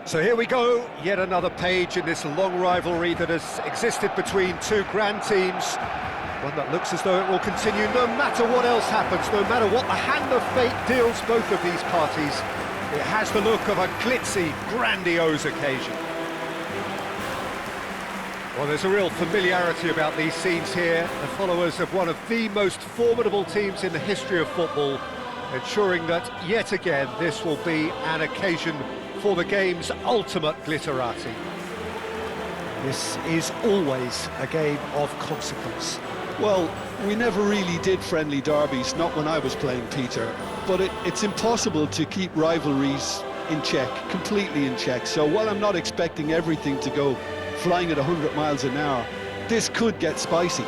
So here we go, yet another page in this long rivalry that has existed between two grand teams. One that looks as though it will continue no matter what else happens, no matter what the hand of fate deals both of these parties. It has the look of a glitzy, grandiose occasion. Well, there's a real familiarity about these scenes here. The followers of one of the most formidable teams in the history of football, ensuring that, yet again, this will be an occasion for the game's ultimate glitterati. This is always a game of consequence. Well, we never really did friendly derbies, not when I was playing, Peter. But it's impossible to keep rivalries in check, completely in check. So while I'm not expecting everything to go flying at 100 miles an hour, this could get spicy.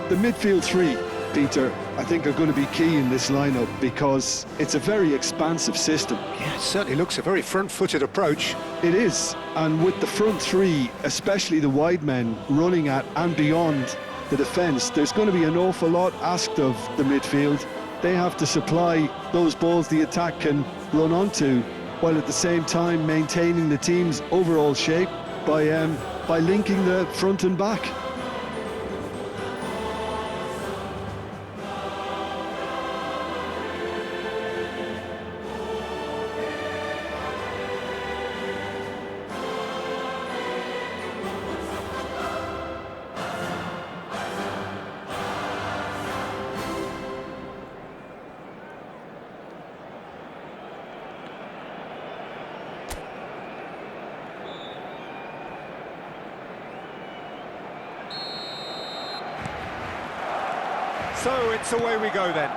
The midfield three, Peter, I think are going to be key in this lineup because it's a very expansive system. Yeah, it certainly looks a very front-footed approach. It is, and with the front three, especially the wide men running at and beyond the defence, there's going to be an awful lot asked of the midfield. They have to supply those balls the attack can run onto, while at the same time maintaining the team's overall shape by linking the front and back. So it's away we go then.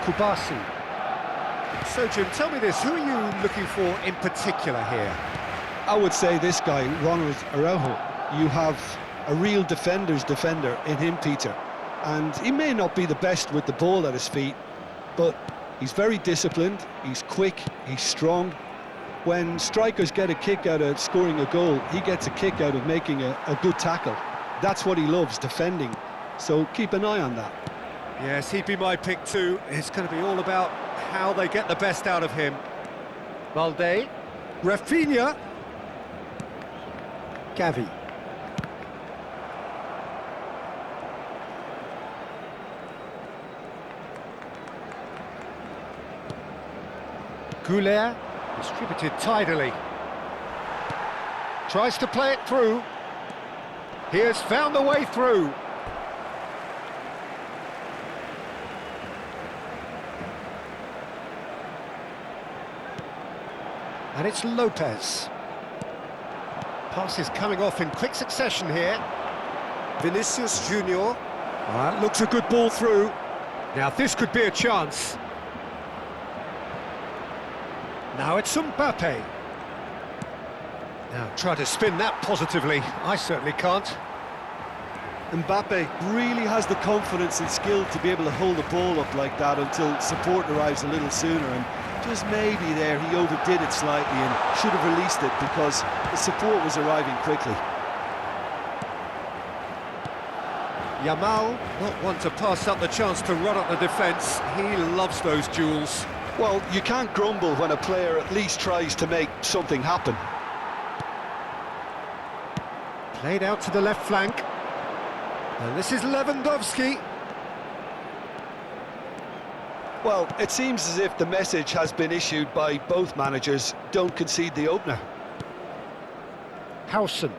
Kubasi. So Jim, tell me this, who are you looking for in particular here? I would say this guy, Ronald Araujo. You have a real defender's defender in him, Peter. And he may not be the best with the ball at his feet, but he's very disciplined, he's quick, he's strong. When strikers get a kick out of scoring a goal, he gets a kick out of making a good tackle. That's what he loves, defending. So keep an eye on that. Yes, he'd be my pick too. It's going to be all about how they get the best out of him. Valde. Rafinha. Gavi. Goulet. Distributed tidily. Tries to play it through. He has found the way through. And it's Lopez. Pass is coming off in quick succession here. Vinicius Junior. That looks a good ball through. Now this could be a chance. Now it's Mbappe. Now try to spin that positively. I certainly can't. Mbappe really has the confidence and skill to be able to hold the ball up like that until support arrives a little sooner, and just maybe there he overdid it slightly and should have released it because the support was arriving quickly. Yamal, not one to pass up the chance to run at the defence. He loves those duels. Well, you can't grumble when a player at least tries to make something happen. Played out to the left flank. And this is Lewandowski. Well, it seems as if the message has been issued by both managers: don't concede the opener. Howson.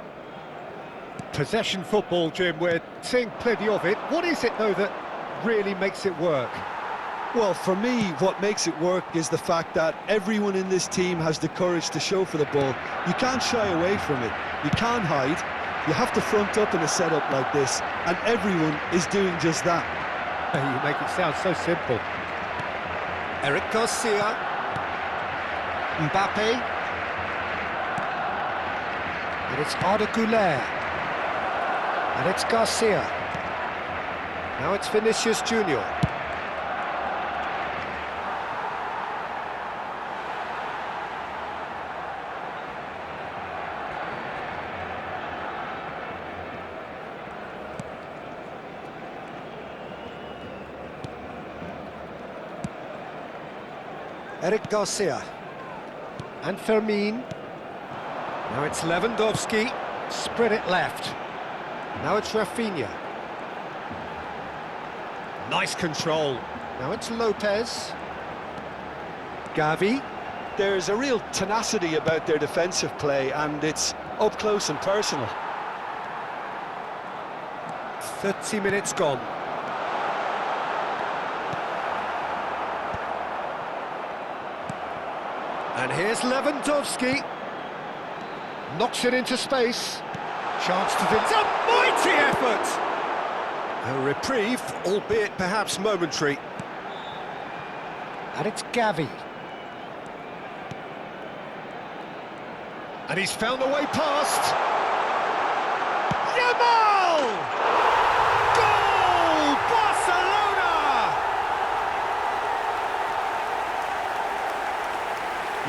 Possession football, Jim, we're seeing plenty of it. What is it, though, that really makes it work? Well, for me, what makes it work is the fact that everyone in this team has the courage to show for the ball. You can't shy away from it. You can't hide. You have to front up in a setup like this, and everyone is doing just that. You make it sound so simple. Eric Garcia. Mbappe. And it's Arda Güler. And it's Garcia. Now it's Vinicius Junior. Eric Garcia. And Fermin. Now it's Lewandowski. Spread it left. Now it's Rafinha. Nice control. Now it's Lopez. Gavi. There's a real tenacity about their defensive play, and it's up close and personal. 30 minutes gone. And here's Lewandowski. Knocks it into space. Chance to do... It's a mighty effort! A reprieve, albeit perhaps momentary. And it's Gavi. And he's found a way past. Yamal! Goal! Barcelona!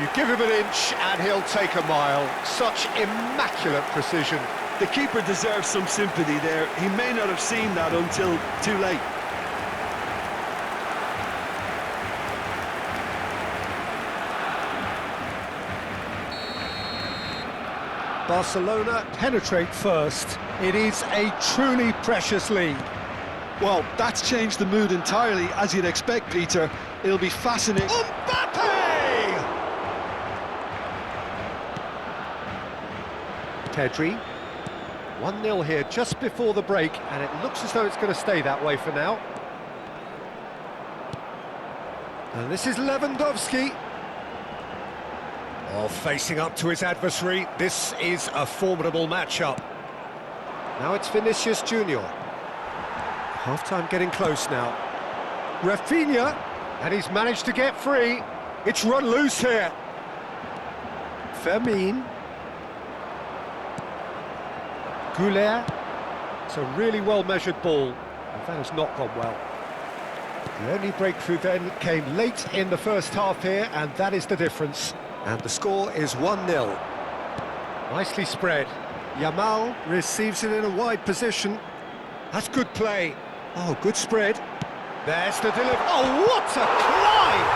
You give him an inch and he'll take a mile. Such immaculate precision. The keeper deserves some sympathy there. He may not have seen that until too late. Barcelona penetrate first. It is a truly precious lead. Well, that's changed the mood entirely, as you'd expect, Peter. It'll be fascinating. Mbappe! Pedri. 1-0 here just before the break, and it looks as though it's going to stay that way for now. And this is Lewandowski. Oh, facing up to his adversary, this is a formidable matchup. Now it's Vinicius Junior. Half-time getting close now. Rafinha, and he's managed to get free. It's run loose here. Fermin. Goulet. It's a really well-measured ball, and that has not gone well. The only breakthrough then came late in the first half here, and that is the difference. And the score is 1-0. Nicely spread. Yamal receives it in a wide position. That's good play. Oh, good spread. There's the delivery. Oh, what a climb!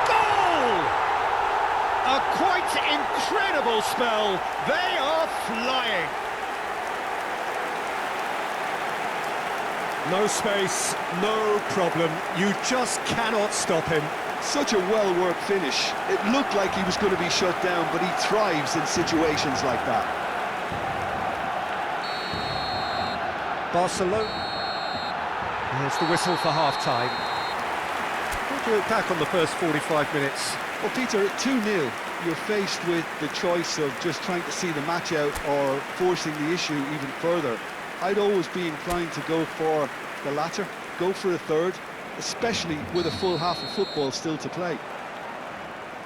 Goal! A quite incredible spell. They are flying. No space, no problem. You just cannot stop him. Such a well-worked finish. It looked like he was going to be shut down, but he thrives in situations like that. Barcelona. There's the whistle for half-time. What do you look back on the first 45 minutes? Well, Peter, at 2-0, you're faced with the choice of just trying to see the match out or forcing the issue even further. I'd always be inclined to go for the latter, go for a third, especially with a full half of football still to play.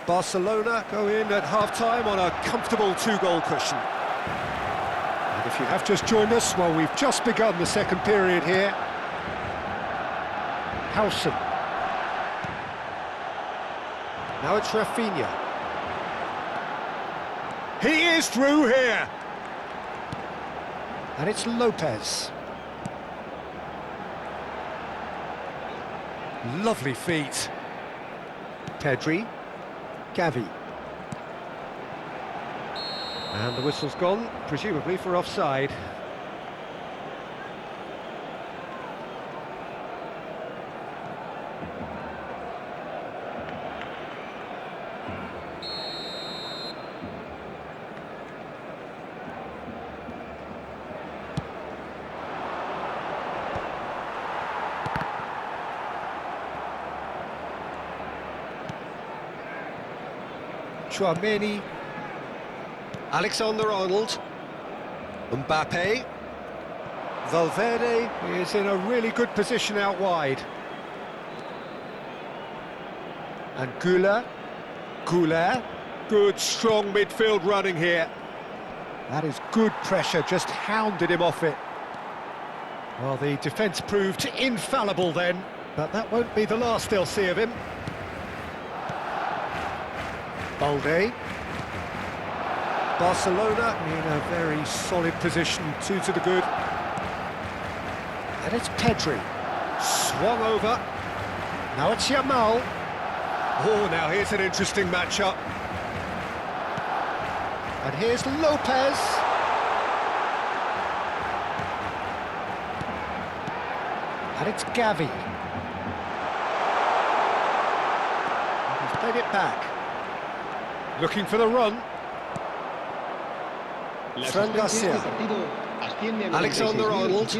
Barcelona go in at half-time on a comfortable two-goal cushion. And if you have just joined us, well, we've just begun the second period here. Howson. Now it's Rafinha. He is through here. And it's Lopez. Lovely feet. Pedri. Gavi. And the whistle's gone, presumably for offside. Chouameni, Alexander-Arnold, Mbappe, Valverde is in a really good position out wide. And Goulet, good strong midfield running here. That is good pressure, just hounded him off it. Well, the defence proved infallible then, but that won't be the last they'll see of him. Balde. Barcelona in a very solid position, 2 to the good. And it's Pedri. Swung over. Now it's Yamal. Oh, now here's an interesting matchup. And here's Lopez. And it's Gavi. He's played it back. Looking for the run. Fran Garcia. Alexander-Arnold.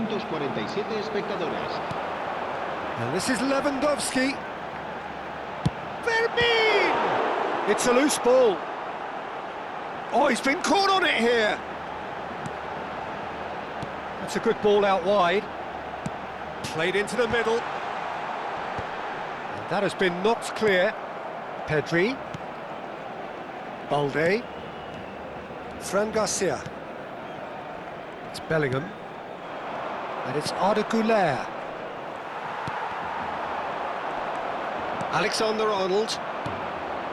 And this is Lewandowski. Vermeer! It's a loose ball. Oh, he's been caught on it here. That's a good ball out wide. Played into the middle. And that has been knocked clear. Pedri. Balde. Fran Garcia. It's Bellingham. And it's Arda Güler. Alexander-Arnold.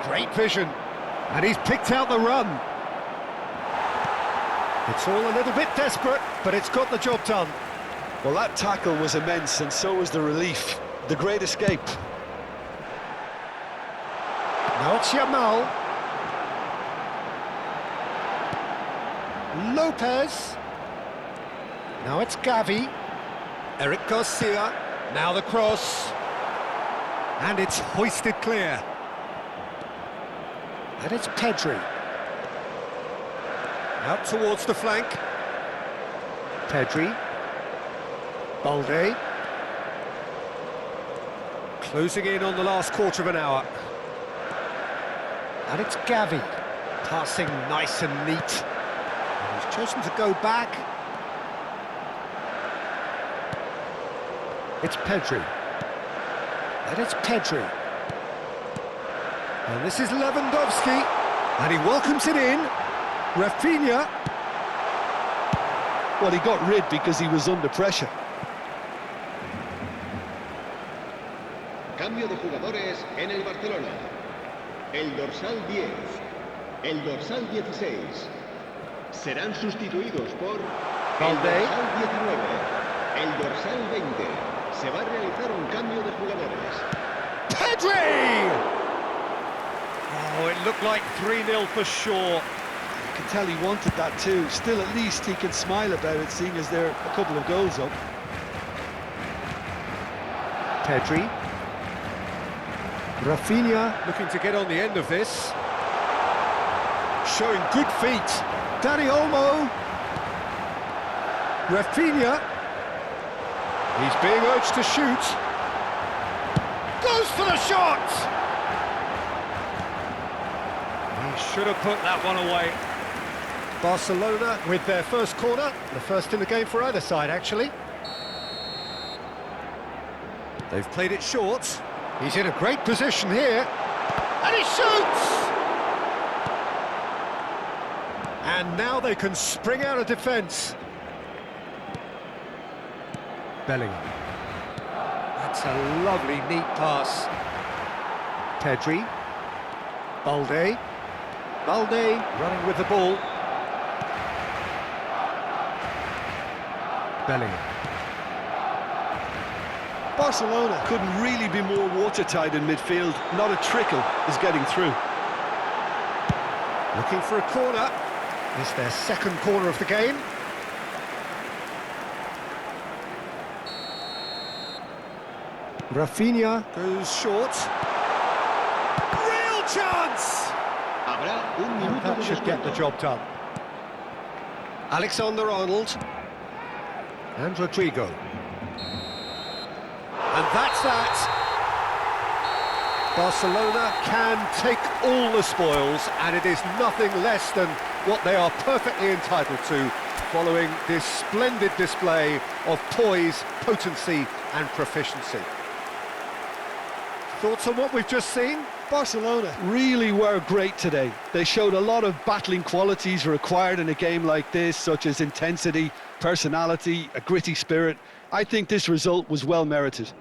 Great vision. And he's picked out the run. It's all a little bit desperate, but it's got the job done. Well, that tackle was immense, and so was the relief. The great escape. Now it's Yamal. Lopez. Now it's Gavi. Eric Garcia. Now the cross. And it's hoisted clear. And it's Pedri. Out towards the flank. Pedri. Balde. Closing in on the last quarter of an hour. And it's Gavi. Passing nice and neat. And he's chosen to go back. It's Pedri. And it's Pedri. And this is Lewandowski. And he welcomes it in. Rafinha. Well, he got rid because he was under pressure. Cambio de jugadores en el Barcelona. El dorsal 10, el dorsal 16 serán sustituidos por el dorsal 19, el dorsal 20. Se va a realizar un cambio de jugadores. Pedri! Oh, it looked like 3-0 for sure. You can tell he wanted that too. Still, at least he can smile about it, seeing as they're a couple of goals up. Pedri. Rafinha looking to get on the end of this. Showing good feet. Dani Olmo. Rafinha. He's being urged to shoot. Goes for the shot! He should have put that one away. Barcelona with their first corner. The first in the game for either side, actually. They've played it short. He's in a great position here. And he shoots! And now they can spring out of defence. Bellingham. That's a lovely, neat pass. Pedri. Balde. Balde running with the ball. Bellingham. Barcelona couldn't really be more watertight in midfield. Not a trickle is getting through. Looking for a corner. It's their second corner of the game. Rafinha goes short. Real chance! Habrá un minuto That de should get the descuento. job done. Alexander-Arnold. And Rodrigo. And that's that. Barcelona can take all the spoils, and it is nothing less than what they are perfectly entitled to, following this splendid display of poise, potency and proficiency. Thoughts on what we've just seen? Barcelona really were great today. They showed a lot of battling qualities required in a game like this, such as intensity, personality, a gritty spirit. I think this result was well merited.